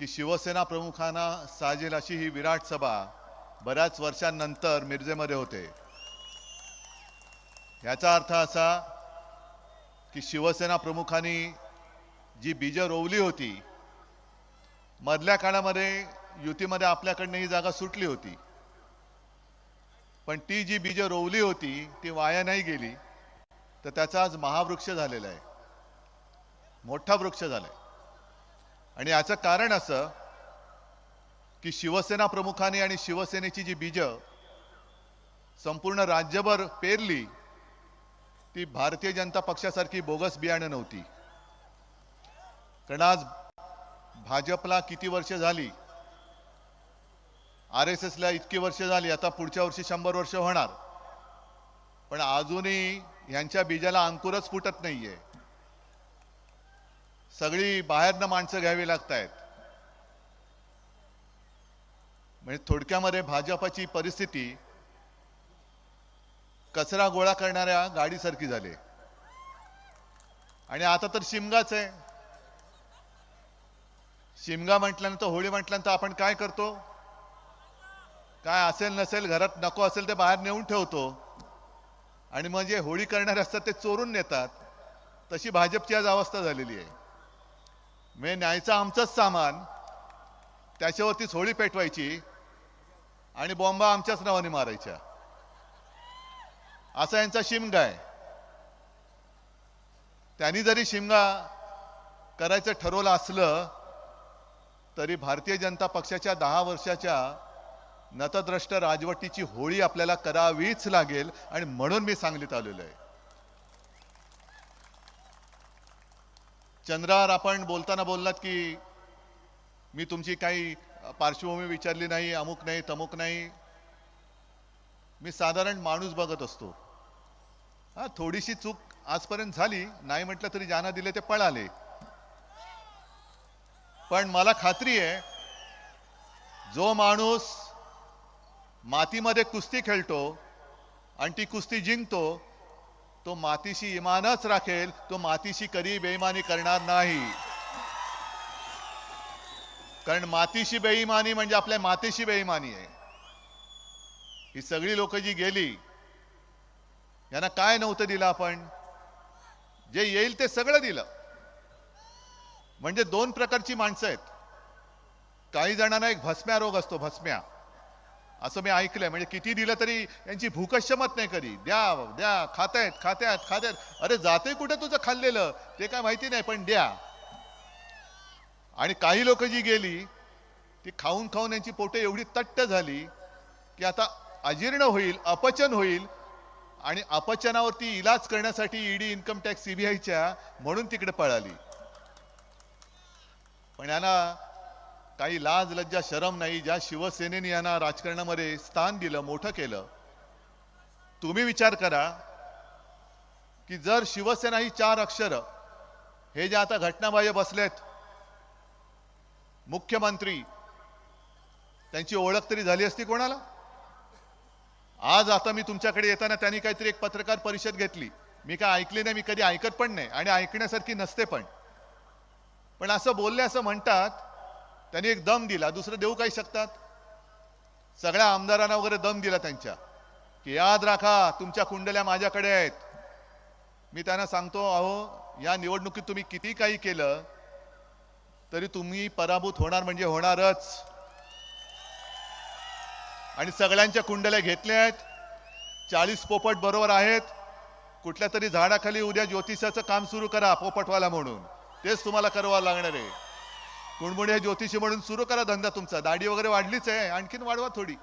की शिवसेना प्रमुखांना साजेल अशी ही विराट सभा बऱ्याच वर्षांनंतर मिरजेमध्ये होते। याचा अर्थ असा की शिवसेना प्रमुखांनी जी बीज रोवली होती, मधल्या काळामध्ये युतीमध्ये आपल्याकडनं ही जागा सुटली होती, पण ती जी बीज रोवली होती ती वाया नाही गेली, तर त्याचा आज महावृक्ष झालेला आहे, मोठा वृक्ष झालाय। आणि याचं कारण असं की शिवसेना प्रमुखांनी आणि शिवसेनेची जी बीज संपूर्ण राज्यभर पेरली ती भारतीय जनता पक्षासारखी बोगस बियाणं नव्हती। कारण आज भाजपला किती वर्ष झाली, RSSला इतकी वर्ष झाली, आता पुढच्या वर्षी 100 वर्ष होणार, पण अजूनही यांच्या बीजाला अंकुरच फुटत नाहीये। सगळी बाहेरनं माणसं घ्यावी लागतायत। म्हणजे थोडक्यामध्ये भाजपची परिस्थिती कचरा गोळा करणाऱ्या गाडीसारखी झाली। आणि आता तर शिमगाच आहे। शिमगा म्हटल्यानंतर, होळी म्हटल्यानंतर आपण काय करतो, काय असेल नसेल घरात नको असेल ते बाहेर नेऊन ठेवतो, आणि मग जे होळी करणारे असतात ते चोरून नेतात। तशी भाजपची आज अवस्था झालेली आहे। म्हणजे न्यायचं आमचंच सामान, त्याच्यावरतीच होळी पेटवायची आणि बॉम्बा आमच्याच नावाने मारायच्या, असा यांचा शिमगा आहे। त्यांनी जरी शिमगा करायचं ठरवलं असलं तरी भारतीय जनता पक्षाच्या 10 वर्षाच्या नतद्रष्ट राजवटीची होळी आपल्याला करावीच लागेल, आणि म्हणून मी सांगलीत आलेलो आहे। चंद्रार, आपण बोलताना बोललात की मी तुमची काही पार्श्वभूमी विचारली नाही, अमुक नाही तमुक नाही। मी साधारण माणूस बघत असतो। थोडीशी चूक आजपर्यंत झाली नाही म्हटलं तरी ज्यांना दिले ते पळाले, पण मला खात्री आहे जो माणूस मातीमध्ये कुस्ती खेळतो आणि ती कुस्ती जिंकतो तो मातीशी इमानच राखेल, तो मातीशी कधी बेईमानी करणार नाही। कारण मातीशी बेईमानी म्हणजे आपल्या मातेशी बेईमानी आहे। ही सगळी लोक जी गेली, यांना काय नव्हतं दिलं आपण, जे येईल ते सगळं दिलं। म्हणजे 2 प्रकारची माणसं आहेत। काही जणांना एक भस्म्या रोग असतो, भस्म्या, असं मी ऐकलंय। म्हणजे किती दिलं तरी यांची भूकच शमत नाही, कधी द्या द्या, खातायत खात्यात खात्यात। अरे जाते कुठे तुझं खाल्लेलं ते काय माहिती नाही, पण द्या। आणि काही लोक जी गेली ती खाऊन खाऊन यांची पोटे एवढी तट्ट झाली की आता अजीर्ण होईल, अपचन होईल, आणि अपचनावरती इलाज करण्यासाठी ईडी, इन्कम टॅक्स, सीबीआयच्या म्हणून तिकडे पळाली। पण यांना काही लाज लज्जा शरम नाही। ज्या शिवसेनेने यांना राजकारणामध्ये स्थान दिलं, मोठं केलं, तुम्ही विचार करा की जर शिवसेना ही 4 अक्षर, हे जे आता घटनाबाह्य बसलेत मुख्यमंत्री, त्यांची ओळख तरी झाली असती कोणाला? आज आता मी तुमच्याकडे येताना त्यांनी काहीतरी एक पत्रकार परिषद घेतली, मी काय ऐकली नाही, मी कधी ऐकत पण नाही आणि ऐकण्यासारखी नसते पण असं बोलले असं म्हणतात, त्यांनी एक दम दिला, दुसरं देऊ काही शकतात? सगळ्या आमदारांना वगैरे दम दिला त्यांच्या, की याद राखा तुमच्या कुंडल्या माझ्याकडे आहेत। मी त्यांना सांगतो, अहो या निवडणुकीत तुम्ही किती काही केलं तरी तुम्ही पराभूत होणार म्हणजे होणारच। आणि सगळ्यांच्या कुंडल्या घेतल्या आहेत, 40 पोपट बरोबर आहेत। कुठल्या तरी झाडाखाली उद्या ज्योतिषाचं काम सुरू करा, पोपटवाला म्हणून, तेच तुम्हाला करावं लागणार आहे। कुणमुणे ज्योतिषी म्हणून सुरू करा धंदा तुमचा। दाढी वगैरे वाढलीच आहे, आणखीन वाढवा थोडी,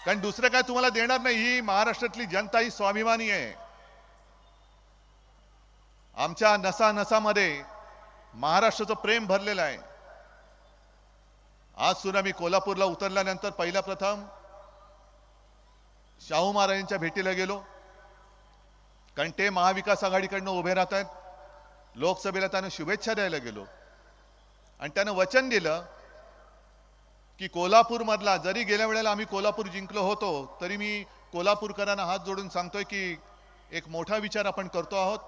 कारण दुसरं काय तुम्हाला देणार नाही। ही महाराष्ट्रातली जनता ही स्वाभिमानी आहे। आमच्या नसा नसामध्ये महाराष्ट्राचं प्रेम भरलेलं आहे। आज सुद्धा मी कोल्हापूरला उतरल्यानंतर पहिला प्रथम शाहू महाराजांच्या भेटीला गेलो, कारण ते महाविकास आघाडीकडनं उभे राहत आहेत। लोकसभेला त्यांना शुभेच्छा द्यायला गेलो आणि त्यानं वचन दिलं की कोल्हापूरमधला, जरी गेल्या वेळेला आम्ही कोल्हापूर जिंकलो होतो तरी मी कोल्हापूरकरांना हात जोडून सांगतोय की एक मोठा विचार आपण करतो आहोत।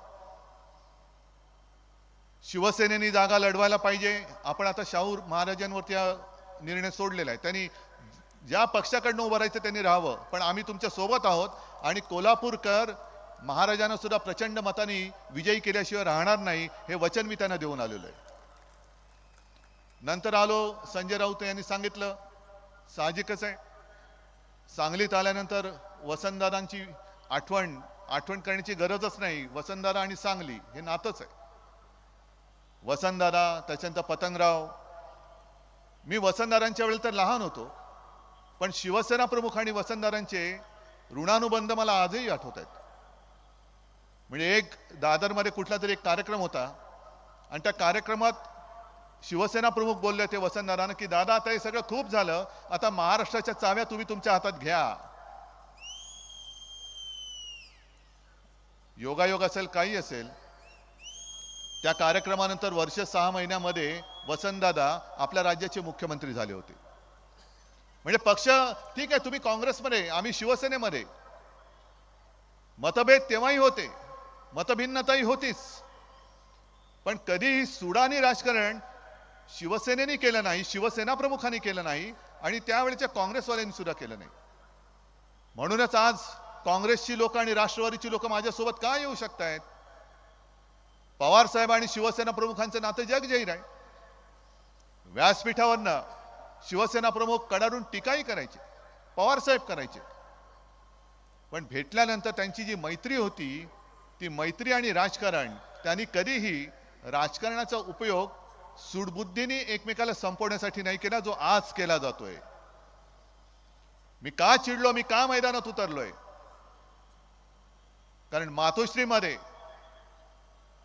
शिवसेनेने जागा लढवायला पाहिजे. आपण आता शाहू महाराजांवरती हा निर्णय सोडलेला आहे. त्यांनी ज्या पक्षाकडनं उभं राहायचं त्यांनी राहावं, पण आम्ही तुमच्या सोबत आहोत आणि कोल्हापूरकर महाराजांना सुद्धा प्रचंड मताने विजयी केल्याशिवाय राहणार नाही, हे वचन मी त्यांना देऊन आलेलो आहे. नंतर आलो, संजय राऊत यांनी सांगितलं, साहजिकच आहे, सांगलीत आल्यानंतर वसंतदादांची आठवण करण्याची गरजच नाही. वसंतदादा आणि सांगली हे नातंच आहे. वसंतदादा, त्याच्यानंतर पतंगराव. मी वसंतदादांच्या वेळी तर लहान होतो, पण शिवसेना प्रमुख आणि वसंतदादांचे ऋणानुबंध मला आजही आठवत आहेत. म्हणजे एक दादरमध्ये कुठला तरी एक कार्यक्रम होता आणि त्या कार्यक्रमात शिवसेना प्रमुख बोलले ते वसंतदादांना की दादा आता हे सगळं खूप झालं, आता महाराष्ट्राच्या चाव्या तुम्ही तुमच्या हातात घ्या. योगायोग असेल काही असेल, त्या कार्यक्रमानंतर वर्ष 6 महिन्यामध्ये वसंतदादा आपल्या राज्याचे मुख्यमंत्री झाले होते. म्हणजे पक्ष ठीक आहे, तुम्ही काँग्रेसमध्ये, आम्ही शिवसेनेमध्ये, मतभेद तेव्हाही होते, मतभिन्नताही होतीच, पण कधीही सुडानी राजकारण शिवसेनेने केलं नाही, शिवसेना प्रमुखांनी केलं नाही आणि त्यावेळेच्या काँग्रेसवाल्यांनी सुद्धा केलं नाही. म्हणूनच आज काँग्रेसची लोक आणि राष्ट्रवादीची लोक माझ्यासोबत का येऊ शकतायत? पवार साहेब आणि शिवसेना प्रमुखांचं नातं जगजाहीर आहे. व्यासपीठावरनं शिवसेना प्रमुख कडाडून टीकाही करायचे, पवार साहेब करायचे, पण भेटल्यानंतर त्यांची जी मैत्री होती, ती मैत्री आणि राजकारण, त्यांनी कधीही राजकारणाचा उपयोग सूडबुद्धीने एकमेकाला संपवण्यासाठी नाही केला, जो आज केला जातोय. मी का चिडलो, मी का मैदानात उतरलोय? कारण मातोश्रीमध्ये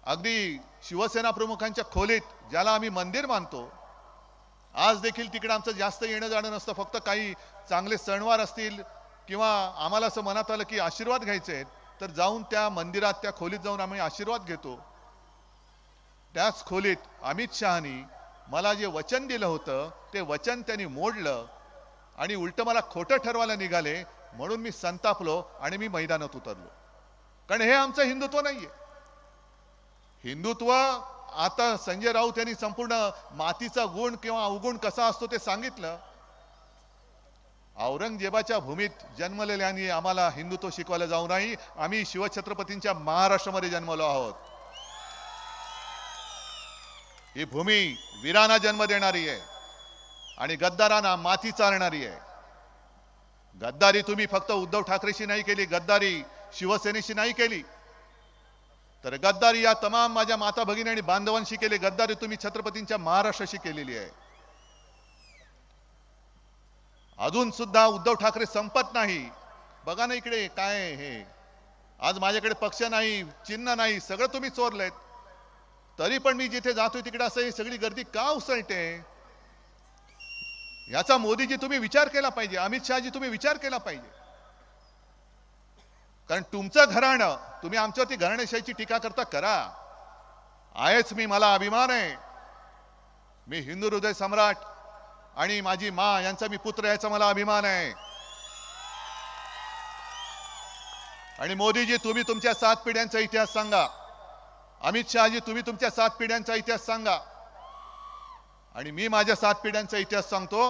अगदी शिवसेना प्रमुखांच्या खोलीत, ज्याला आम्ही मंदिर मानतो, आज देखील तिकडे आमचं जास्त येणं जाणं नसतं. फक्त काही चांगले सणवार असतील किंवा आम्हाला असं मनात आलं की आशीर्वाद घ्यायचे आहेत, तर जाऊन त्या मंदिरात, त्या खोलीत जाऊन आम्ही आशीर्वाद घेतो. त्याच खोलीत अमित शहानी मला जे वचन दिलं होतं, ते वचन त्यांनी मोडलं आणि उलट मला खोटं ठरवायला निघाले. म्हणून मी संतापलो आणि मी मैदानात उतरलो. कारण हे आमचं हिंदुत्व नाहीये. हिंदुत्व, आता संजय राऊत यांनी संपूर्ण मातीचा गुण किंवा अवगुण कसा असतो ते सांगितलं. औरंगजेबाच्या भूमीत जन्मलेल्यांनी आम्हाला हिंदुत्व शिकवायला जाऊ नाही. आम्ही शिवछत्रपतींच्या महाराष्ट्रामध्ये जन्मलो आहोत. ही भूमी वीरांना जन्म देणारी आहे आणि गद्दारांना माती चालणारी आहे. गद्दारी तुम्ही फक्त उद्धव ठाकरेशी नाही केली, गद्दारी शिवसेनेशी नाही केली, तर गद्दारी या तमाम माझ्या माता भगिनी आणि बांधवांशी केली. गद्दारी तुम्ही छत्रपतींच्या महाराष्ट्राशी केलेली आहे. अजून सुद्धा उद्धव ठाकरे संपत नाही. बघा ना इकडे काय हे, आज माझ्याकडे पक्ष नाही, चिन्ह नाही, सगळं तुम्ही चोरलेत. तरी पण मी जिथे जातोय तिकडे असं ही सगळी गर्दी का उसळते? याचा मोदीजी तुम्ही विचार केला पाहिजे, अमित शहाजी तुम्ही विचार केला पाहिजे. कारण तुमचं घराणं, तुम्ही आमच्यावरती घराणेशाहीची टीका करता, करा. आहेच मी, मला अभिमान आहे. मी हिंदू हृदय सम्राट आणि माझी माँ यांचा मी पुत्र, याचा मला अभिमान आहे. आणि मोदीजी तुम्ही तुमच्या 7 पिढ्यांचा इतिहास सांगा. अमित शहाजी तुम्ही तुमच्या 7 पिढ्यांचा इतिहास सांगा. आणि मी माझ्या 7 पिढ्यांचा इतिहास सांगतो.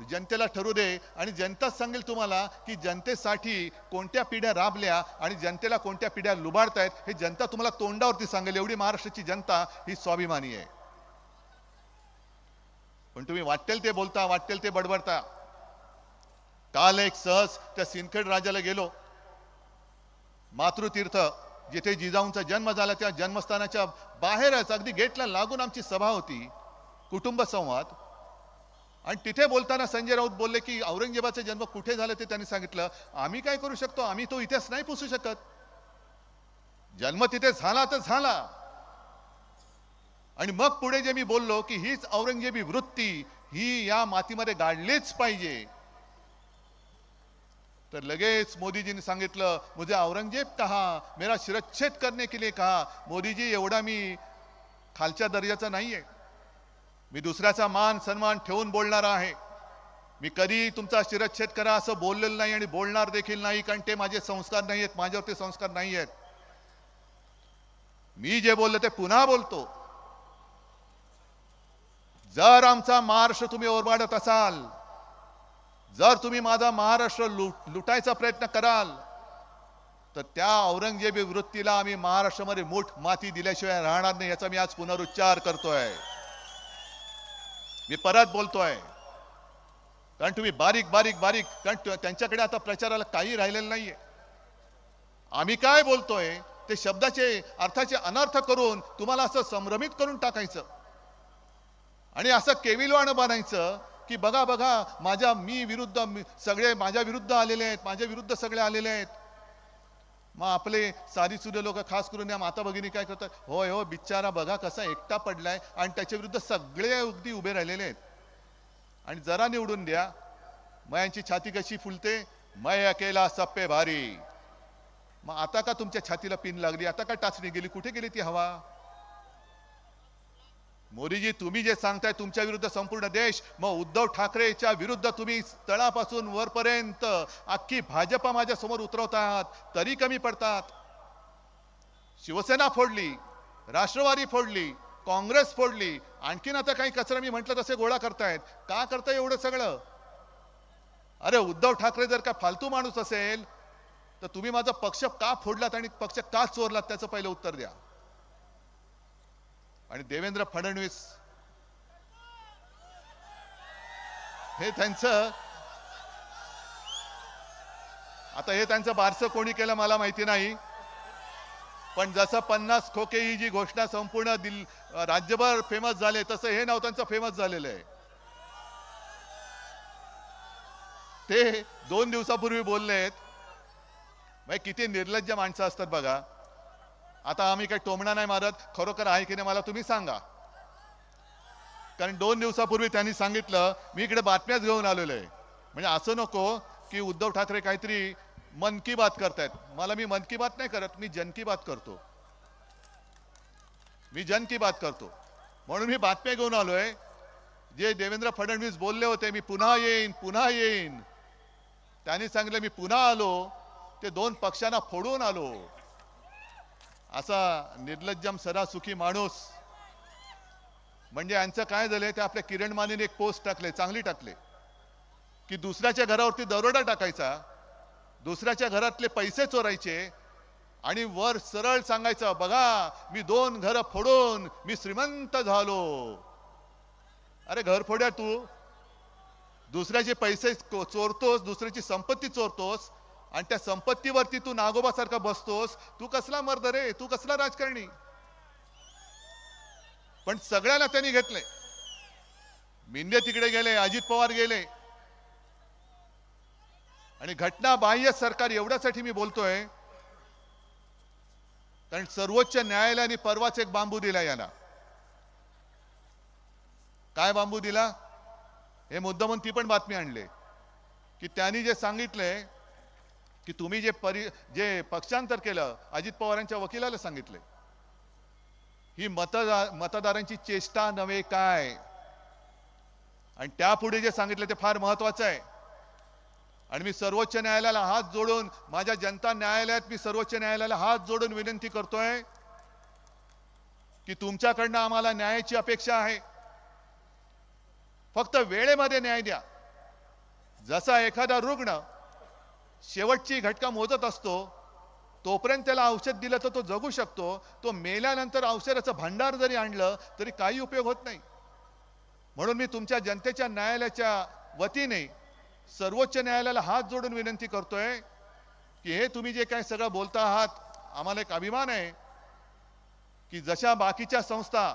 जनतेला ठरू दे आणि जनताच सांगेल तुम्हाला की जनतेसाठी कोणत्या पिढ्या राबल्या आणि जनतेला कोणत्या पिढ्या लुबाडतायत, हे जनता तुम्हाला तोंडावरती सांगेल. एवढी महाराष्ट्राची जनता ही स्वाभिमानी आहे. पण तुम्ही वाटेल ते बोलता, वाटेल ते बडबडता. काल एक सहज त्या सिंदखेड राजाला गेलो. मातृतीर्थ जिथे जिजाऊंचा जन्म झाला, त्या जन्मस्थानाच्या बाहेरच अगदी गेटला लागून आमची सभा होती, कुटुंब संवाद. आणि तिथे बोलताना संजय राऊत बोलले की औरंगजेबाचा जन्म कुठे झाला ते त्यांनी सांगितलं. आम्ही काय करू शकतो? आम्ही तो इतिहास नाही पुसू शकत. जन्म तिथे झाला तर झाला. आणि मग पुढे जे मी बोललो की हीच औरंगजेबी वृत्ती ही या मातीमध्ये गाडलीच पाहिजे, तर लगेच मोदीजींनी सांगितलं, मुझे औरंगजेब कहा, मेरा शिरच्छेद करने के लिए कहा. मोदीजी, एवढा मी खालच्या दर्जाचा नाहीये. मी दुसऱ्याचा मान सन्मान ठेवून बोलणार आहे. मी कधी तुमचा शिरच्छेद करा असं बोललेलं नाही आणि बोलणार देखील नाही, कारण ते माझे संस्कार नाही आहेत, माझ्यावरती संस्कार नाही आहेत. मी जे बोललो ते पुन्हा बोलतो. जर आमचा महाराष्ट्र तुम्ही ओरबाडत असाल, जर तुम्ही माझा महाराष्ट्र लुटायचा प्रयत्न कराल, तर त्या औरंगजेबी वृत्तीला आम्ही महाराष्ट्रामध्ये मूठ माती दिल्याशिवाय राहणार नाही, याचा मी आज पुनरुच्चार करतोय. मी परत बोलतोय, कारण तुम्ही बारीक बारीक बारीक, कारण त्यांच्याकडे आता प्रचाराला काही राहिलेलं नाहीये. आम्ही काय बोलतोय ते शब्दाचे अर्थाचे अनर्थ करून तुम्हाला असं संभ्रमित करून टाकायचं आणि असं केविलवाणं बनायचं की बघा बघा मी विरुद्ध सगळे माझ्या विरुद्ध आलेले आहेत, माझ्या विरुद्ध सगळे आलेले आहेत. मग आपले साधीसुधे लोक खास करून या माता भगिनी काय करतात, होय हो बिचारा बघा कसा एकटा पडलाय आणि त्याच्या विरुद्ध सगळे अगदी उभे राहिलेले आहेत आणि जरा निवडून द्या, मग यांची छाती कशी फुलते, मैं अकेला सब पे भारी. मग आता का तुमच्या छातीला पिन लागली, आता का टाचणी गेली, कुठे गेली ती हवा? मोदीजी तुम्ही जे सांगताय तुमच्या विरुद्ध संपूर्ण देश, मग उद्धव ठाकरेच्या विरुद्ध तुम्ही तळापासून वरपर्यंत अख्खी भाजपा माझ्या समोर उतरवतात तरी कमी पडतात. शिवसेना फोडली, राष्ट्रवादी फोडली, काँग्रेस फोडली, आणखीन आता काही कचरा मी म्हटलं तसे गोळा करतायत. का करताय एवढं सगळं? अरे उद्धव ठाकरे जर का फालतू माणूस असेल तर तुम्ही माझा पक्ष का फोडलात आणि पक्ष का चोरलात त्याचं पहिलं उत्तर द्या. आणि देवेंद्र फडणवीस हे त्यांचं आता हे त्यांचं बारसं कोणी केलं मला माहिती नाही, पण जसं 50 खोके ही जी घोषणा संपूर्ण राज्यभर फेमस झाले तसं हे नाव त्यांचं फेमस झालेलं आहे. ते 2 दिवसापूर्वी बोललेत. मग किती निर्लज्ज माणसं असतात बघा. आता आम्ही काही टोमणा नाही मारत, खरोखर आहे की नाही मला तुम्ही सांगा. कारण 2 दिवसापूर्वी त्यांनी सांगितलं मी इकडे बातम्याच घेऊन आलेलो आहे. म्हणजे असं नको की उद्धव ठाकरे काहीतरी मन की बात करतायत. मला मी मन की बात नाही करत, मी जन की बात करतो. मी जन की बात करतो म्हणून मी बातम्या घेऊन आलोय. जे देवेंद्र फडणवीस बोलले होते मी पुन्हा येईन, त्यांनी सांगितलं मी पुन्हा आलो, ते 2 पक्षांना फोडून आलो. असा निर्लज्जम सरासुखी माणूस. म्हणजे यांचं काय झालंय, ते आपल्या किरण मानेने एक पोस्ट टाकले, चांगली टाकले, की दुसऱ्याच्या घरावरती दरोडा टाकायचा, दुसऱ्याच्या घरातले पैसे चोरायचे आणि वर सरळ सांगायचं बघा मी 2 घरं फोडून मी श्रीमंत झालो. अरे घरफोड्या, तू दुसऱ्याचे पैसे चोरतोस, दुसऱ्याची संपत्ती चोरतोस आणि त्या संपत्तीवरती तू नागोबासारखा बसतोस. तू कसला मर्द रे, तू कसला राजकारणी? पण सगळ्यांना त्यांनी घेतले. मिंदे तिकडे गेले, अजित पवार गेले आणि घटना बाह्य सरकार एवढ्यासाठी मी बोलतोय कारण सर्वोच्च न्यायालयाने परवाच एक बांबू दिला याला. काय बांबू दिला हे मुद्दामून ती पण बातमी आणले की त्यांनी जे सांगितले की तुम्ही जे पक्षांतर केलं अजित पवारांच्या वकिलाला सांगितले ही मतदारांची चेष्टा नव्हे काय. आणि त्यापुढे जे सांगितले ते फार महत्वाचं आहे. आणि मी सर्वोच्च न्यायालयाला हात जोडून, माझ्या जनता न्यायालयात मी सर्वोच्च न्यायालयाला हात जोडून विनंती करतोय की तुमच्याकडनं आम्हाला न्यायाची अपेक्षा आहे. फक्त वेळेमध्ये न्याय द्या. जसा एखादा रुग्ण शेवटची घटका मोजत असतो तोपर्यंत त्याला औषध दिलं तर तो जगू शकतो. तो मेल्यानंतर औषधाचं भांडार जरी आणलं तरी काही उपयोग होत नाही. म्हणून मी तुमच्या जनतेच्या न्यायालयाच्या वतीने सर्वोच्च न्यायालयाला हात जोडून विनंती करतोय की हे तुम्ही जे काही सगळं बोलता आहात, आम्हाला एक अभिमान आहे की जशा बाकीच्या संस्था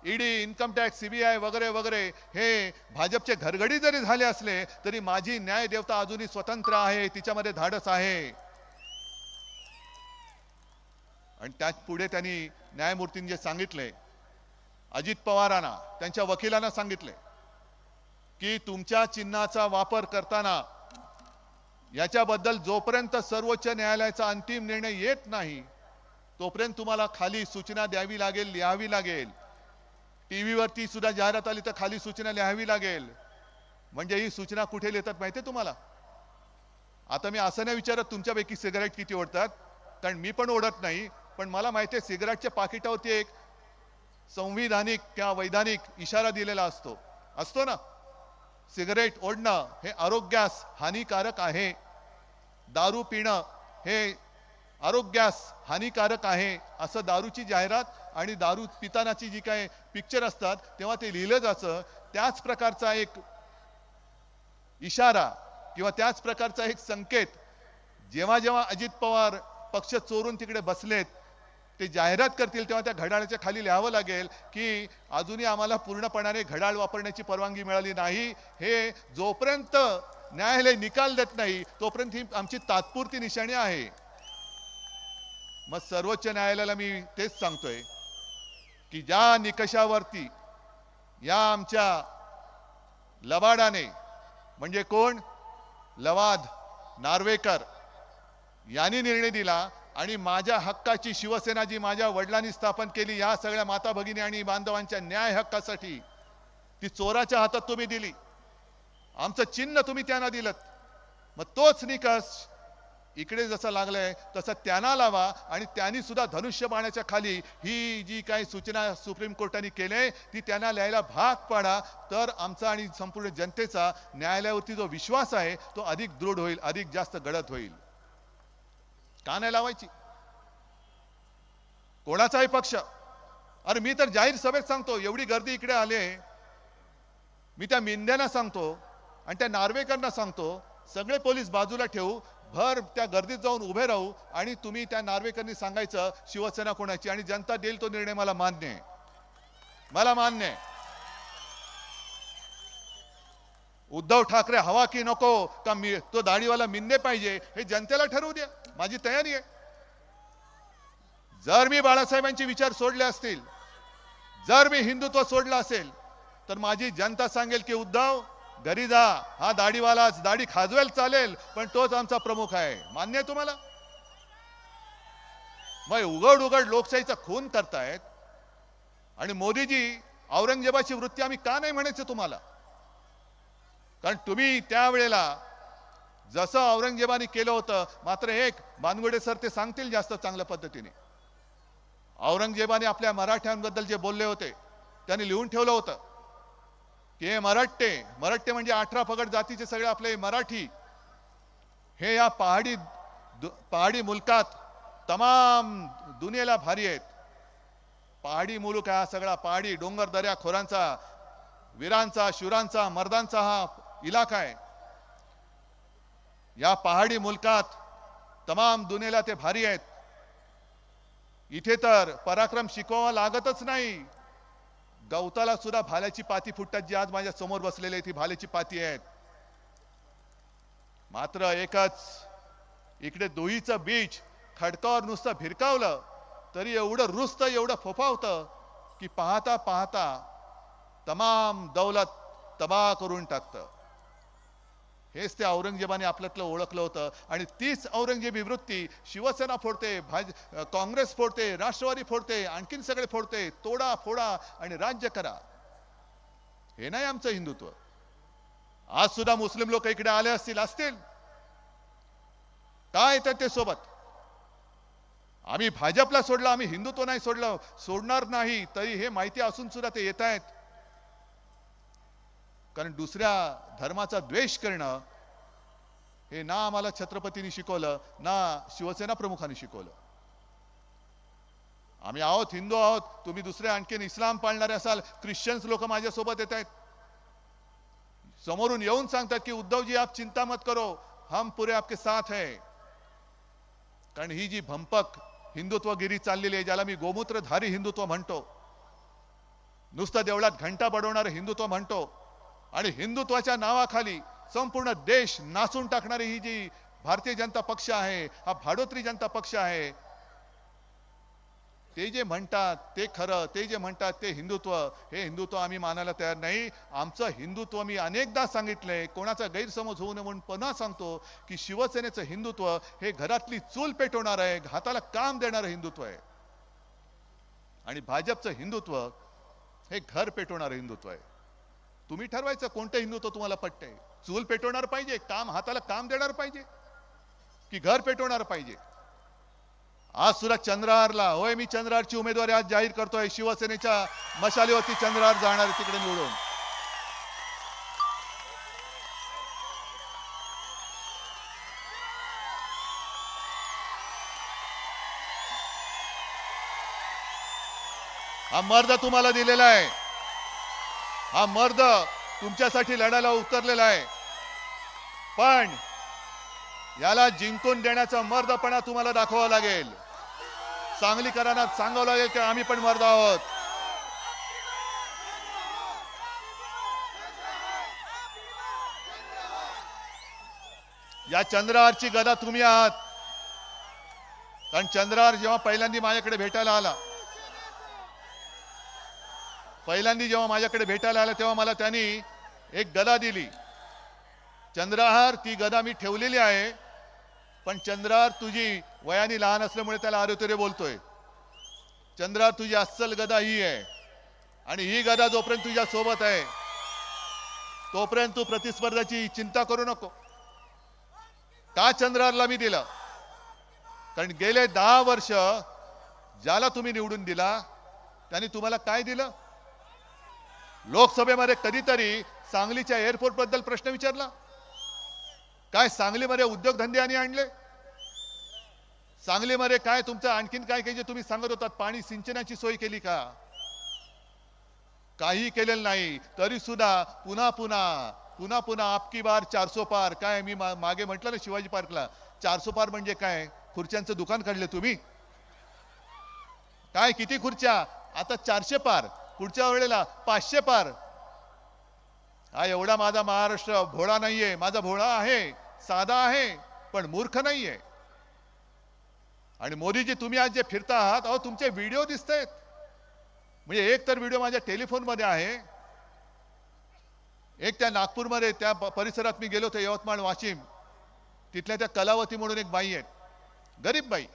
ईडी, इन्कम टॅक्स, सीबीआय वगैरे वगैरे हे भाजपचे घरगडी जरी झाले असले तरी माझी न्याय देवता अजूनही स्वतंत्र आहे, तिच्यामध्ये धाडस आहे. आणि त्याच पुढे त्यांनी न्यायमूर्तींनी जे सांगितले, अजित पवारांना त्यांच्या वकिलांना सांगितले की तुमच्या चिन्हाचा वापर करताना याच्याबद्दल जोपर्यंत सर्वोच्च न्यायालयाचा अंतिम निर्णय येत नाही तोपर्यंत तुम्हाला खाली सूचना द्यावी लागेल, लिहावी लागेल. टीव्हीवरती सुद्धा जाहिरात आली तर खाली सूचना लिहावी लागेल. म्हणजे ही सूचना कुठे लिहितात माहिती आहे तुम्हाला? आता मी असं नाही विचारत तुमच्यापैकी सिगारेट किती ओढतात, कारण मी पण ओढत नाही, पण मला माहिती आहे सिगारेटच्या पाकिटावरती एक संविधानिक किंवा वैधानिक इशारा दिलेला असतो ना, सिगरेट ओढणं हे आरोग्यास हानिकारक आहे, दारू पिणं हे आरोग्यास हानिकारक आहे, असं दारूची जाहिरात आणि दारू पितानाची जी काय पिक्चर असतात तेव्हा ते लिहिलं जातं. त्याच प्रकारचा एक इशारा किंवा त्याच प्रकारचा एक संकेत जेव्हा जेव्हा अजित पवार पक्ष चोरून तिकडे बसलेत, ते जाहिरात करतील तेव्हा त्या घड्याळाच्या खाली लिहावं लागेल की अजूनही आम्हाला पूर्णपणाने घड्याळ वापरण्याची परवानगी मिळाली नाही. हे जोपर्यंत न्यायालय निकाल देत नाही तोपर्यंत ही आमची तात्पुरती निशाणी आहे. मग सर्वोच्च न्यायालयाला मी तेच सांगतोय की ज्या निकषावरती या आमच्या लबाडाने, म्हणजे कोण, लवाद नार्वेकर यांनी निर्णय दिला आणि माझ्या हक्काची शिवसेना जी माझ्या वडिलांनी स्थापन केली या सगळ्या माता भगिनी आणि बांधवांच्या न्याय हक्कासाठी, ती चोराच्या हातात तुम्ही दिली, आमचं चिन्ह तुम्ही त्यांना दिलं. मग तोच निकष इकडे जसं लागलंय तसं त्यांना लावा आणि त्यांनी सुद्धा धनुष्यबाणाच्या खाली ही जी काही सूचना सुप्रीम कोर्टाने केले ती त्यांना लिहायला भाग पाडा. तर आमचा आणि संपूर्ण जनतेचा न्यायालयावरती जो विश्वास आहे तो अधिक दृढ होईल, अधिक जास्त गडद होईल. का नाही लावायची कोणाचाही पक्ष? अरे मी तर जाहीर सभेत सांगतो, एवढी गर्दी इकडे आले, मी त्या मिंद्यांना सांगतो आणि त्या नार्वेकरांना सांगतो, सगळे पोलीस बाजूला ठेवू, भर त्या गर्दीत जाऊन उभे राहू आणि तुम्ही त्या नार्वेकरांनी सांगायचं शिवसेना कोणाची, आणि जनता देईल तो निर्णय मला मान्य आहे, मला मान्य आहे. उद्धव ठाकरे हवा की नको का तो दाढीवाला मिंदे पाहिजे हे जनतेला ठरवू द्या, माझी तयारी आहे. जर मी बाळासाहेबांचे विचार सोडले असतील, जर मी हिंदुत्व सोडलं असेल, तर माझी जनता सांगेल की उद्धव घरी जा, हा दाढीवालाच दाढी खाजवेल चालेल पण तोच आमचा प्रमुख आहे. मान्य आहे तुम्हाला? मग उघड उघड लोकशाहीचा खून करतायत आणि मोदीजी औरंगजेबाची वृत्ती आम्ही का नाही म्हणायचं तुम्हाला? कारण तुम्ही त्यावेळेला जसं औरंगजेबाने केलं होतं, मात्र एक बानगुडे सर ते सांगतील जास्त चांगल्या पद्धतीने, औरंगजेबाने आपल्या मराठ्यांबद्दल जे बोलले होते त्यांनी लिहून ठेवलं होतं की हे मराठे म्हणजे 18 पगड जातीचे सगळे आपले मराठी हे या पहाडी मुलकात तमाम दुनियेला भारी आहेत. पहाडी मुलूक हा सगळा पहाडी डोंगर दर्या खोरांचा, वीरांचा, शूरांचा, मर्दांचा हा इलाका आहे. या पहाडी मुलकात तमाम दुनियेला ते भारी आहेत. इथे तर पराक्रम शिकवावा लागतच नाही, गवताला सुद्धा भाल्याची पाती फुटतात, जी आज माझ्या समोर बसलेली ती भाल्याची पाती आहेत. मात्र एकच, इकडे दोहीचं बीज खडकावर नुसतं भिरकावलं तरी एवढं रुसतं, एवढं फोफावतं की पाहता पाहता तमाम दौलत तबाह करून टाकतं. हेच त्या औरंगजेबाने आपल्यातलं ओळखलं होतं आणि तीच औरंगजेबी वृत्ती शिवसेना फोडते, काँग्रेस फोडते, राष्ट्रवादी फोडते, आणखीन सगळे फोडते. तोडा फोडा आणि राज्य करा, हे नाही आमचं हिंदुत्व. आज सुद्धा मुस्लिम लोक इकडे आले असतील काय येतात ते सोबत. आम्ही भाजपला सोडलं, आम्ही हिंदुत्व नाही सोडलं, सोडणार नाही, तरी हे माहिती असून सुद्धा ते येत आहेत. कारण दुसऱ्या धर्माचा द्वेष करणं हे ना आम्हाला छत्रपतींनी शिकवलं, ना शिवसेना प्रमुखांनी शिकवलं. आम्ही आहोत, हिंदू आहोत. तुम्ही दुसरे आणखीन इस्लाम पाळणारे असाल, ख्रिश्चन्स लोक माझ्या सोबत येत आहेत, समोरून येऊन सांगतात की उद्धवजी आप चिंता मत करो, हम पूरे आपके साथ है. कारण ही जी भंपक हिंदुत्वगिरी चाललेली आहे, ज्याला मी गोमूत्रधारी हिंदुत्व म्हणतो, नुसतं देवळात घंटा बडवणारं हिंदुत्व म्हणतो, आणि हिंदुत्वाच्या नावाखाली संपूर्ण देश नाचून टाकणारी ही जी भारतीय जनता पक्ष आहे, हा भाडोत्री जनता पक्ष आहे, ते जे म्हणतात ते खरं, ते जे म्हणतात ते हिंदुत्व, हे हिंदुत्व आम्ही मानायला तयार नाही. आमचं हिंदुत्व मी अनेकदा सांगितलंय, कोणाचा गैरसमज होऊ नये म्हणून पुन्हा सांगतो की शिवसेनेचं हिंदुत्व हे घरातली चूल पेटवणार आहे, हाताला काम देणारं हिंदुत्व आहे. आणि भाजपचं हिंदुत्व हे घर पेटवणारं हिंदुत्व आहे. तुम्ही ठरवायचं कोणतं हिंदुत्व तुम्हाला पटतंय. चूल पेटवणार पाहिजे, काम हाताला काम देणार पाहिजे, की घर पेटवणार पाहिजे. आज सुद्धा चंद्रहारला, होय मी चंद्रहारची उमेदवारी आज जाहीर करतोय. शिवसेनेच्या मशालीवरती चंद्रहार जाणार तिकडे निवडून. हा मर्द तुम्हाला दिलेला आहे. हा मर्द तुमच्यासाठी लढायला उतरलेला आहे. पण याला जिंकून देण्याचा मर्दपणा तुम्हाला दाखवावा लागेल. सांगलीकरांना सांगावं लागेल की आम्ही पण मर्द आहोत. या चंद्रहारची गदा तुम्ही आहात. कारण चंद्रहार जेव्हा पहिल्यांदा माझ्याकडे भेटायला आला तेव्हा मला त्यांनी एक गदा दिली. चंद्रहार ती गदा मी ठेवलेली आहे. पण चंद्रहार तुझी वयाने लहान असल्यामुळे त्याला आरोतरे बोलतोय. चंद्रहार तुझी अस्सल गदा ही आहे. आणि ही गदा जोपर्यंत तुझ्या सोबत आहे तोपर्यंत तू प्रतिस्पर्धाची चिंता करू नको. का चंद्रहारला मी दिलं? कारण गेले 10 वर्ष ज्याला तुम्ही निवडून दिला त्यांनी तुम्हाला काय दिलं? लोकसभेमध्ये कधीतरी सांगलीच्या एअरपोर्ट बद्दल प्रश्न विचारला? काय सांगलीमध्ये उद्योगधंदे आणि आणले? सांगलीमध्ये काय तुमचं आणखीन काय जे तुम्ही सांगत होतात, पाणी सिंचनाची सोय केली का? काही केलेलं नाही. तरी सुद्धा पुन्हा पुन्हा आपकी बार 400 पार. काय मी मागे म्हटलं ना शिवाजी पार्कला 400 पार म्हणजे काय? खुर्च्यांचं दुकान काढले तुम्ही? काय किती खुर्च्या? आता 400 पार. पुढच्या वेळेला 500 पार. हा एवढा माझा महाराष्ट्र भोळा नाहीये. माझा भोळा आहे, साधा आहे, पण मूर्ख नाहीये. आणि मोदीजी तुम्ही आज जे फिरता आहात, अहो तुमचे व्हिडिओ दिसतायत. म्हणजे एक तर व्हिडिओ माझ्या टेलिफोनमध्ये आहे, एक त्या नागपूरमध्ये त्या परिसरात मी गेलो होतो, यवतमाळ वाशिम, तिथल्या त्या कलावती म्हणून एक बाई आहेत, गरीब बाई.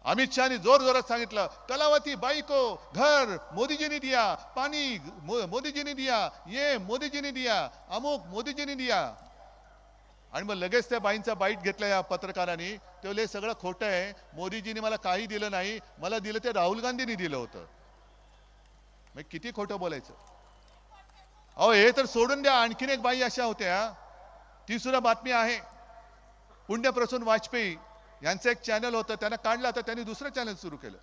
अमित शहानी जोर जोरात सांगितलं, कलावती बाई को घर मोदी ने दिया, पानी मोदी ने दिया, ये मोदी ने दिया, अमुक मोदी ने दिया. आणि मग लगेच त्या बाईंचा बाईट घेतला या पत्रकारांनी. ते बोलले सगळं खोटं आहे, मोदीजींनी मला काही दिलं नाही, मला दिलं ते राहुल गांधींनी दिलं होतं. मग किती खोटं बोलायचं? अहो हे तर सोडून द्या. आणखीन एक बाई अशा होत्या, ती सुद्धा बातमी आहे. पुण्यप्रसून वाजपेयी यांचं एक चॅनल होतं, त्यांना काढलं, तर त्यांनी दुसरं चॅनल सुरू केलं.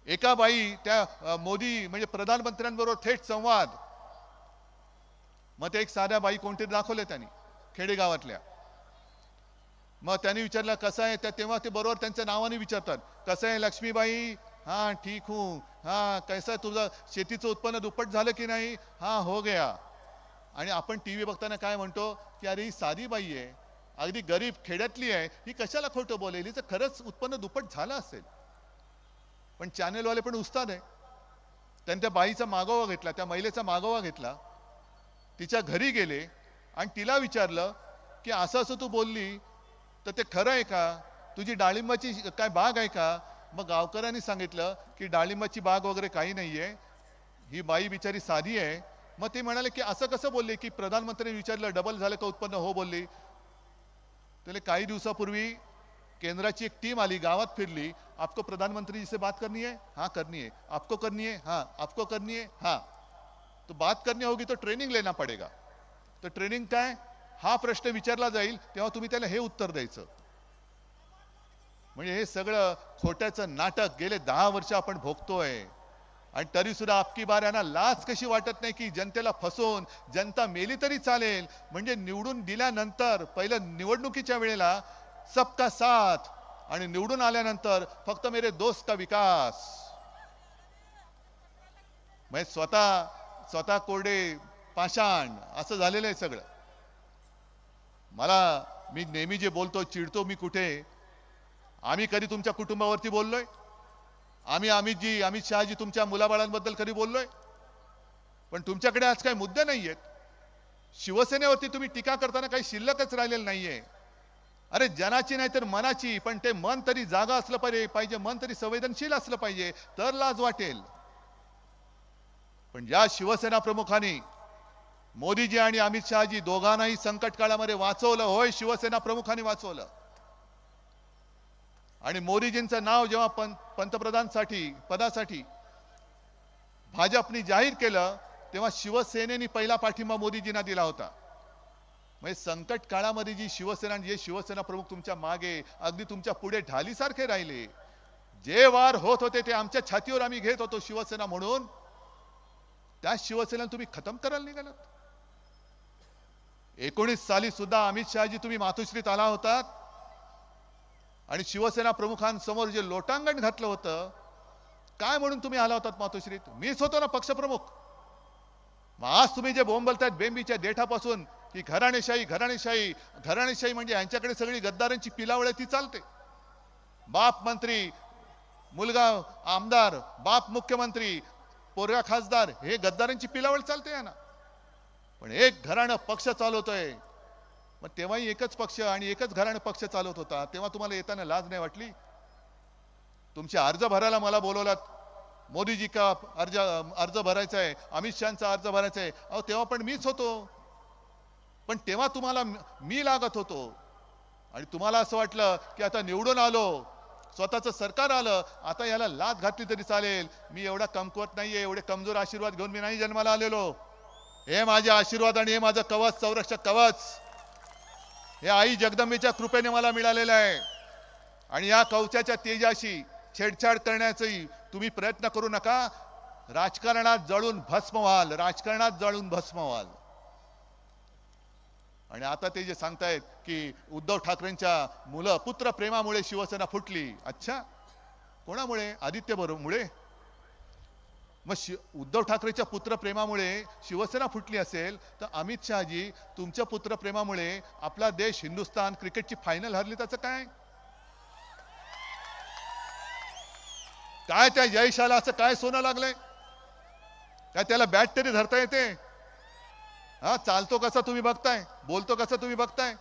एका बाई त्या मोदी म्हणजे प्रधानमंत्र्यांबरोबर थेट संवाद. मग ते एक साध्या बाई कोणतरी दाखवले त्यांनी खेडेगावातल्या. मग त्यांनी विचारलं कसं आहे, तेव्हा ते बरोबर त्यांच्या नावाने विचारतात, कसं आहे लक्ष्मीबाई? हाँ ठीक हूँ. हाँ कैसा तुझं शेतीचं उत्पन्न दुप्पट झालं की नाही? हाँ हो गया. आणि आपण टीव्ही बघताना काय म्हणतो की अरे ही साधी बाई आहे, अगदी गरीब खेड्यातली आहे, ही कशाला खोटं बोलेल, हिचं खरंच उत्पन्न दुप्पट झालं असेल. पण चॅनेलवाले पण उस्ताद आहे. त्यांनी त्या बाईचा मागोवा घेतला, त्या महिलेचा मागोवा घेतला, तिच्या घरी गेले आणि तिला विचारलं की असं असं तू बोलली तर ते खरं आहे का? तुझी डाळिंबाची काय बाग आहे का? मग गावकऱ्यांनी सांगितलं की डाळिंबाची बाग वगैरे काही नाहीये, ही बाई बिचारी साधी आहे. मग ते म्हणाले की असं कसं बोलले की प्रधानमंत्र्यांनी विचारलं डबल झालं का उत्पन्न? हो बोलली. त्याला काही दिवसापूर्वी केंद्राची एक टीम आली, गावात फिरली, आपको प्रधानमंत्री जी से बात करनी है? हाँ करनी है. आपको करनी है? हाँ. आपको करनी है? हाँ. तो बात करनी होगी तो ट्रेनिंग लेना पडेगा. तो ट्रेनिंग काय? हा प्रश्न विचारला जाईल तेव्हा तुम्ही त्याला हे उत्तर द्यायचं. म्हणजे हे सगळं खोट्याचं नाटक गेले 10 वर्ष आपण भोगतोय. आणि तरी सुद्धा आपकी बार यांना लाज कशी वाटत नाही की जनतेला फसवून जनता मेली तरी चालेल. म्हणजे निवडून दिल्यानंतर पहिलं निवडणुकीच्या वेळेला सबका साथ आणि निवडून आल्यानंतर फक्त मेरे दोस्त का विकास. म्हणजे स्वतः कोरडे पाषाण असं झालेलं आहे सगळं. मी नेहमी जे बोलतो, चिडतो मी कुठे, आम्ही कधी तुमच्या कुटुंबावरती बोललोय? अमित शहाजी तुमच्या मुलाबाळांबद्दल कधी बोललोय? पण तुमच्याकडे आज काही मुद्दे नाहीयेत. शिवसेनेवरती तुम्ही टीका करताना काही शिल्लकच राहिलेलं नाहीये. अरे जनाची नाही तर मनाची, पण ते मन तरी जागा असलं पाहिजे, मन तरी संवेदनशील असलं पाहिजे, तर लाज वाटेल. पण ज्या शिवसेना प्रमुखांनी मोदीजी आणि अमित शहाजी दोघांनाही संकट काळामध्ये वाचवलं, होय शिवसेना प्रमुखांनी वाचवलं. आणि मोदीजींचं नाव जेव्हा पंतप्रधानसाठी पदासाठी भाजपने जाहीर केलं तेव्हा शिवसेनेने पहिला पाठिंबा मोदीजींना दिला होता. म्हणजे संकट काळामध्ये जी शिवसेना जे शिवसेना प्रमुख तुमच्या मागे अगदी तुमच्या पुढे ढालीसारखे राहिले, जे वार होत होते ते आमच्या छातीवर आम्ही घेत होतो शिवसेना म्हणून, त्या शिवसेनेला तुम्ही खतम करायला निघालात. 19 साली सुद्धा अमित शहाजी तुम्ही मातोश्रीत आला होतात आणि शिवसेना प्रमुखांसमोर जे लोटांगण घातलं होतं, काय म्हणून तुम्ही आला होतात मातोश्रीत? मीच होतो ना पक्षप्रमुख. मग आज तुम्ही जे बोंबलतायत बेंबीच्या देठापासून की घराणेशाही घराणेशाही घराणेशाही, म्हणजे यांच्याकडे सगळी गद्दारांची पिलावळ ती चालते. बाप मंत्री, मुलगा आमदार, बाप मुख्यमंत्री, पोरगा खासदार, हे गद्दारांची पिलावळ चालते ना. पण एक घराणं पक्ष चालवतोय. मग तेव्हाही एकच पक्ष आणि एकच घराणं पक्ष चालवत होता, तेव्हा तुम्हाला येताना लाज नाही वाटली? तुमचे अर्ज भरायला मला बोलवलात, मोदीजी का अर्ज भरायचा आहे, अमित शहाचा अर्ज भरायचा आहे. अहो तेव्हा पण मीच होतो, पण तेव्हा तुम्हाला मी लागत होतो आणि तुम्हाला असं वाटलं की आता निवडून आलो, स्वतःचं सरकार आलं, आता याला लाथ घातली तरी चालेल. मी एवढा कमकुवत नाहीये, एवढे कमजोर आशीर्वाद घेऊन मी नाही जन्माला आलेलो. हे माझे आशीर्वाद आणि हे माझं कवच, संरक्षक कवच, हे आई जगदंबेच्या कृपेने मला मिळालेलं आहे. आणि या कवचाच्या तेजाशी छेडछाड करण्याचाही तुम्ही प्रयत्न करू नका. राजकारणात जळून भस्म व्हाल, राजकारणात जळून भस्म व्हाल. आणि आता ते जे सांगतायत की उद्धव ठाकरेंच्या पुत्र प्रेमामुळे शिवसेना फुटली. अच्छा, कोणामुळे? आदित्य मुळे? मग उद्धव ठाकरेच्या पुत्रप्रेमामुळे शिवसेना फुटली असेल तर अमित शहाजी तुमच्या पुत्रप्रेमामुळे आपला देश हिंदुस्थान क्रिकेटची फायनल हरली, त्याचं काय? काय त्या यशाला असं काय सोनं लागलंय? काय त्याला बॅट तरी धरता येते? हा, चालतो कसा तुम्ही बघताय, बोलतो कसा तुम्ही बघताय.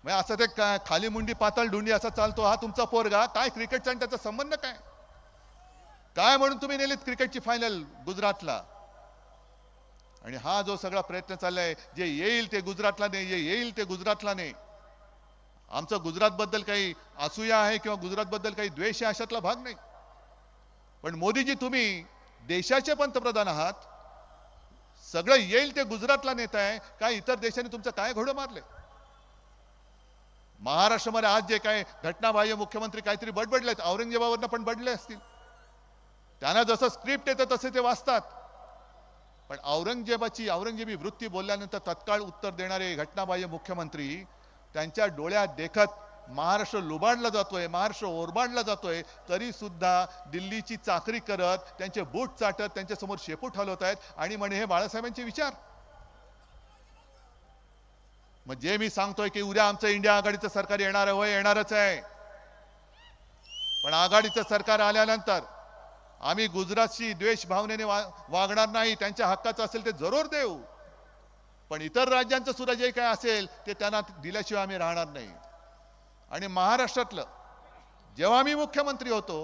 मग असं ते खाली मुंडी पातळ ढुंडी असा चालतो हा तुमचा पोरगा. काय क्रिकेटचा आणि त्याचा संबंध काय? काय म्हणून तुम्ही नेलीत क्रिकेटची फायनल गुजरातला? आणि हा जो सगळा प्रयत्न चाललाय, जे येईल ते गुजरातला नाही, जे येईल ते गुजरातला नाही. आमचं गुजरात बद्दल काही असूया आहे किंवा गुजरात बद्दल काही द्वेष आहे अशातला भाग नाही. पण मोदीजी तुम्ही देशाचे पंतप्रधान आहात, सगळं येईल ते गुजरातला नेताय. काय इतर देशांनी तुमचं काय घोडं मारले? महाराष्ट्रामध्ये आज जे काय घटनाबाह्य मुख्यमंत्री काहीतरी बडबडलेत, औरंगजेबावरनं पण बडले असतील. त्यांना जसं स्क्रिप्ट येतं तसे ते वाचतात. पण औरंगजेबी वृत्ती बोलल्यानंतर तत्काळ उत्तर देणारे घटनाबाह्य मुख्यमंत्री, त्यांच्या डोळ्यात देखत महाराष्ट्र लुबाडला जातोय, महाराष्ट्र ओरबाडला जातोय, तरी सुद्धा दिल्लीची चाकरी करत, त्यांचे बूट चाटत त्यांच्या समोर शेपूट हलवत आहेत आणि म्हणे हे बाळासाहेबांचे विचार. मग जे मी सांगतोय की उद्या आमचं इंडिया आघाडीचं सरकार येणार आहे, येणारच आहे. पण आघाडीचं सरकार आल्यानंतर आम्ही गुजरातशी द्वेष भावनेने वागणार नाही. त्यांच्या हक्काचं असेल ते जरूर देऊ, पण इतर राज्यांचं सुद्धा जे काय असेल ते त्यांना दिल्याशिवाय आम्ही राहणार नाही. आणि महाराष्ट्रातलं जेव्हा मी मुख्यमंत्री होतो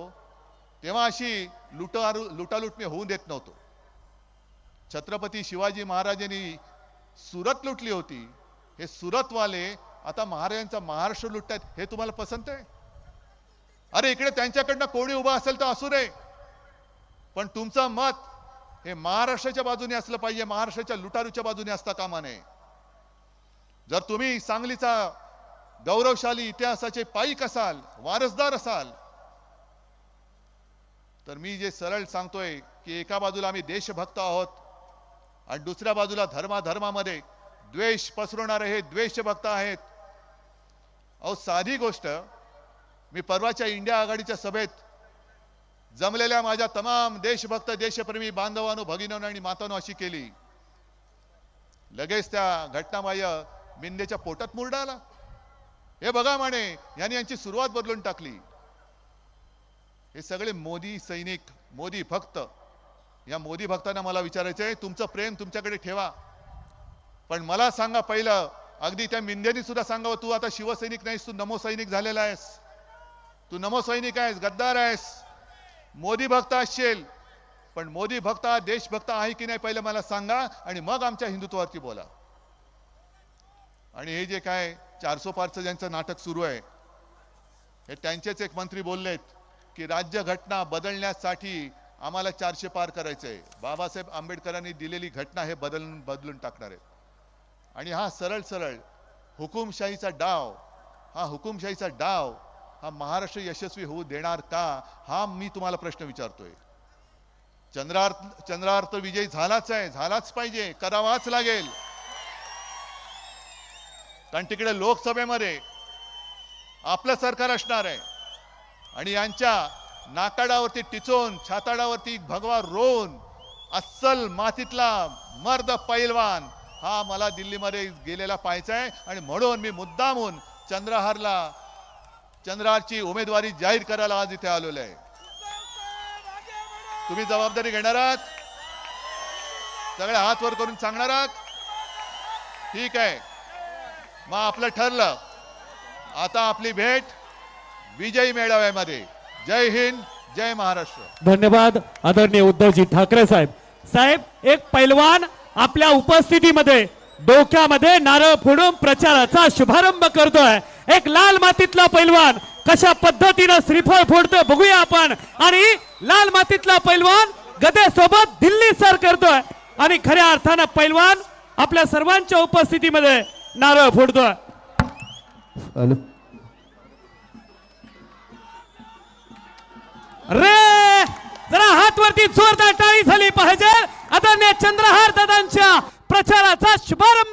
तेव्हा अशी लुटालूट मी होऊ देत नव्हतो. छत्रपती शिवाजी महाराजांनी सुरत लुटली होती, हे सुरतवाले आता महाराजांचा महाराष्ट्र लुटतायत. हे तुम्हाला पसंत आहे? अरे इकडे त्यांच्याकडनं कोणी उभा असेल तर असू रे, पण तुमचं मत हे महाराष्ट्राच्या बाजूने असलं पाहिजे, महाराष्ट्राच्या लुटारूच्या बाजूने असता कामा नये. जर तुम्ही सांगलीचा गौरवशाली इतिहासाचे पाईक असाल, वारसदार असाल, तर मी जे सरळ सांगतोय की एका बाजूला आम्ही देशभक्त आहोत आणि दुसऱ्या बाजूला धर्मामध्ये द्वेष पसरवणारे हे द्वेषभक्त आहेत. अहो साधी गोष्ट, मी परवाच्या इंडिया आघाडीच्या सभेत जमलेल्या माझ्या तमाम देशभक्त देशप्रेमी बांधवांनो, भगिनींनो आणि मातांनो अशी केली. लगेच त्या घटनाबाह्य मिंदेच्या पोटात मुरडा आला. हे बघा म्हणे, यांनी यांची सुरुवात बदलून टाकली. हे सगळे मोदी सैनिक, मोदी भक्त. या मोदी भक्तांना मला विचारायचं आहे, तुमचं प्रेम तुमच्याकडे ठेवा, पण मला सांगा पहिलं, अगदी त्या मिंदेनी सुद्धा सांगावं, तू आता शिवसैनिक नाहीस, तू नमो सैनिक झालेला आहेस. तू नमो सैनिक आहेस, गद्दार आहेस, मोदी भक्त असशील, पण मोदी भक्त देशभक्त आहे की नाही पहिलं मला सांगा आणि मग आमच्या हिंदुत्वावरती बोला. आणि हे जे काय 400 पारचं ज्यांचं नाटक सुरू आहे, हे त्यांचेच एक मंत्री बोललेत की राज्यघटना बदलण्यासाठी आम्हाला 400 पार करायचंय. बाबासाहेब आंबेडकरांनी दिलेली घटना हे बदलून टाकणार आहेत. आणि हा सरळ सरळ हुकुमशाहीचा डाव हा महाराष्ट्र यशस्वी होऊ देणार का, हा मी तुम्हाला प्रश्न विचारतोय. चंद्रावर तर विजय झालाच पाहिजे, करावाच लागेल. कारण तिकडे लोकसभेमध्ये आपलं सरकार असणार आहे आणि यांच्या नाकाडावरती टिचून छाताडावरती भगवा रोवून अस्सल मातीतला मर्द पैलवान हा मला दिल्लीमध्ये गेलेला पाहायचा आहे. आणि म्हणून मी मुद्दामून चंद्रारची उमेदवारी जाहीर करायला आज इथे आलेलो आहे. तुम्ही जबाबदारी घेणार आहात, सगळे हात वर करून सांगणार आहात? ठीक आहे, मग आपलं ठरलं. आता आपली भेट विजयी मेळाव्यामध्ये. जय हिंद, जय महाराष्ट्र. धन्यवाद आदरणीय उद्धवजी ठाकरे साहेब. साहेब, एक पैलवान आपल्या उपस्थितीमध्ये डोक्यामध्ये नारळ फोडून प्रचाराचा शुभारंभ करतोय. एक लाल मातीतला पैलवान कशा पद्धतीनं श्रीफळ फोडतोय बघूया आपण. आणि लाल मातीतला पैलवान गदेसोबत दिल्ली सर करतोय आणि खऱ्या अर्थानं पैलवान आपल्या सर्वांच्या उपस्थितीमध्ये नारळ फोडतोय. रे जरा हात वरती जोरदार टाळी झाली पाहिजे. आदरणीय चंद्रहार दादांच्या प्रचाराचा शुभारंभ